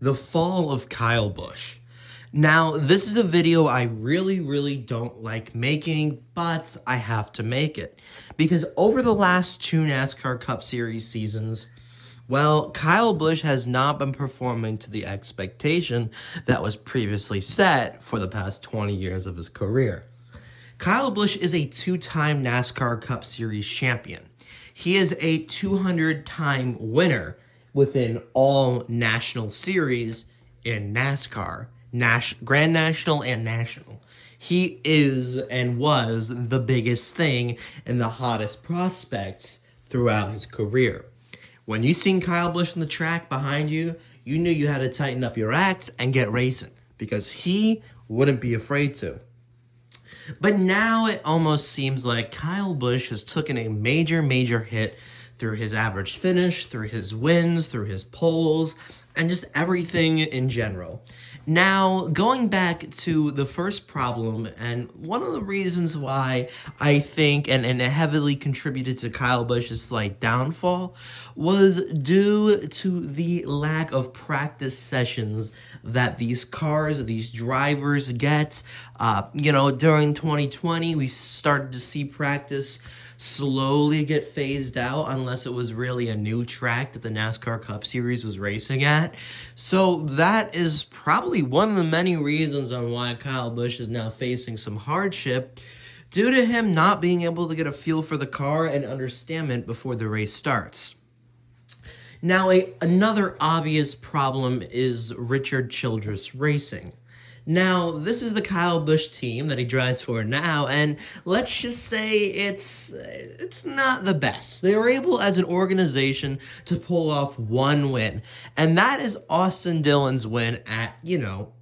The fall of Kyle Busch. Now, this is a video I really don't like making, but I have to make it. Because over the last two NASCAR Cup Series seasons, well, Kyle Busch has not been performing to the expectation that was previously set for the past 20 years of his career. Kyle Busch is a two-time NASCAR Cup Series champion. He is a 200-time winner within all national series in NASCAR, Grand National and National. He is and was the biggest thing and the hottest prospects throughout his career. When you seen Kyle Busch on the track behind you, you knew you had to tighten up your act and get racing, because he wouldn't be afraid to. But now it almost seems like Kyle Busch has taken a major hit through his average finish, through his wins, through his poles, and just everything in general. Now, going back to the first problem, and one of the reasons why I think and heavily contributed to Kyle Busch's slight downfall was due to the lack of practice sessions that these cars, these drivers get. During 2020, we started to see practice slowly get phased out unless it was really a new track that the NASCAR Cup Series was racing at. So that is probably one of the many reasons on why Kyle Busch is now facing some hardship, due to him not being able to get a feel for the car and understandment before the race starts. Now, another obvious problem is Richard Childress Racing. Now, this is the Kyle Busch team that he drives for now, and let's just say it's not the best. They were able, as an organization, to pull off one win, and that is Austin Dillon's win at,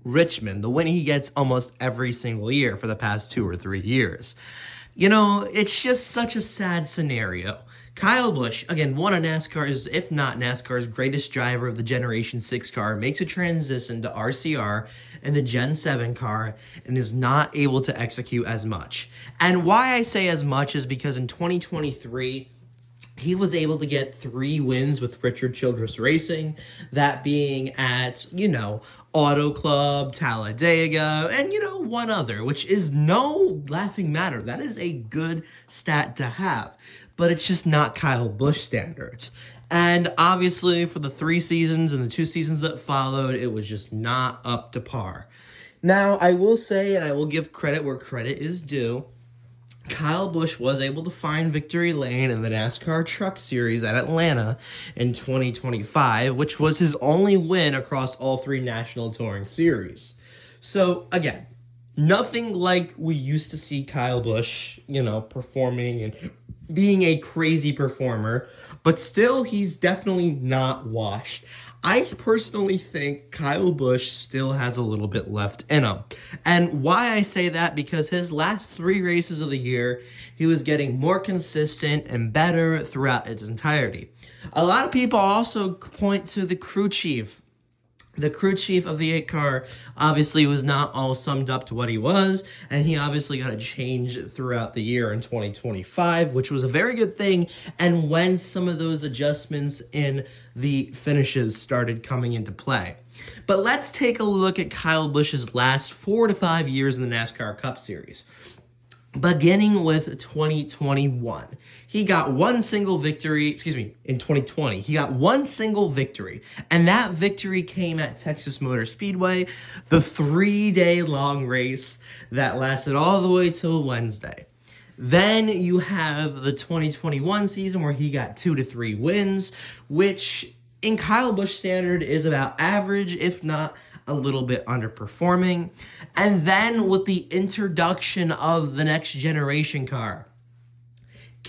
Richmond, the win he gets almost every single year for the past 2 or 3 years. It's just such a sad scenario. Kyle Busch, again, one of NASCAR's, if not NASCAR's greatest driver of the Generation 6 car, makes a transition to RCR and the Gen 7 car and is not able to execute as much. And why I say as much is because in 2023, he was able to get 3 wins with Richard Childress Racing, that being at, Auto Club, Talladega, and, one other, which is no laughing matter. That is a good stat to have, but it's just not Kyle Busch standards. And obviously, for the 3 seasons and the 2 seasons that followed, it was just not up to par. Now, I will say, and I will give credit where credit is due, Kyle Busch was able to find victory lane in the NASCAR Truck Series at Atlanta in 2025, which was his only win across all 3 National Touring Series. So, again, nothing like we used to see Kyle Busch, performing and being a crazy performer, but still, he's definitely not washed. I personally think Kyle Busch still has a little bit left in him. And why I say that, because his last 3 races of the year, he was getting more consistent and better throughout its entirety. A lot of people also point to the crew chief. The crew chief of the 8 car obviously was not all summed up to what he was, and he obviously got a change throughout the year in 2025, which was a very good thing, and when some of those adjustments in the finishes started coming into play. But let's take a look at Kyle Busch's last 4 to 5 years in the NASCAR Cup Series. Beginning with 2021, he got one single victory, in 2020, he got one single victory, and that victory came at Texas Motor Speedway, the 3-day-long race that lasted all the way till Wednesday. Then you have the 2021 season where he got 2 to 3 wins, which in Kyle Busch standard is about average, if not a little bit underperforming. And then with the introduction of the next generation car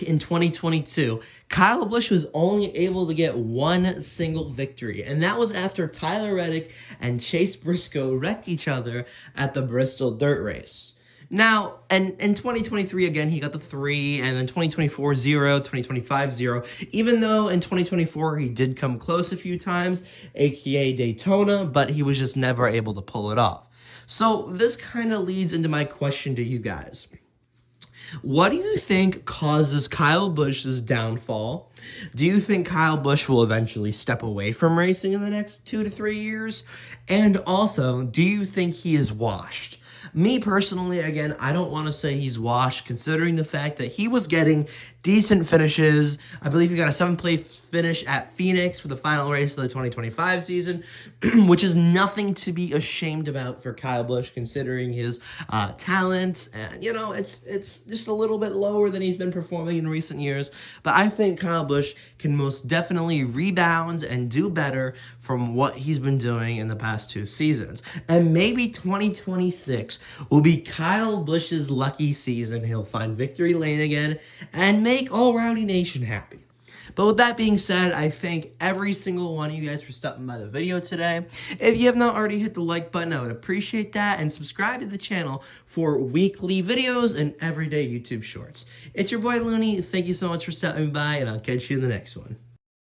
in 2022, Kyle Busch was only able to get one single victory, and that was after Tyler Reddick and Chase Briscoe wrecked each other at the Bristol Dirt Race. Now, and in 2023, again, he got the 3, and then 2024, 0, 2025, 0, even though in 2024 he did come close a few times, aka Daytona, but he was just never able to pull it off. So this kind of leads into my question to you guys. What do you think causes Kyle Busch's downfall? Do you think Kyle Busch will eventually step away from racing in the next 2 to 3 years? And also, do you think he is washed? Me personally, again, I don't want to say he's washed, considering the fact that he was getting decent finishes. I believe he got a 7th-place finish at Phoenix for the final race of the 2025 season, which is nothing to be ashamed about for Kyle Busch, considering his talent. And, you know, it's just a little bit lower than he's been performing in recent years. But I think Kyle Busch can most definitely rebound and do better from what he's been doing in the past 2 seasons. And maybe 2026 will be Kyle Busch's lucky season. He'll find victory lane again and make all Rowdy Nation happy. But with that being said, I thank every single one of you guys for stopping by the video today. If you have not already hit the like button, I would appreciate that. And subscribe to the channel for weekly videos and everyday YouTube shorts. It's your boy Looney. Thank you so much for stopping by, and I'll catch you in the next one.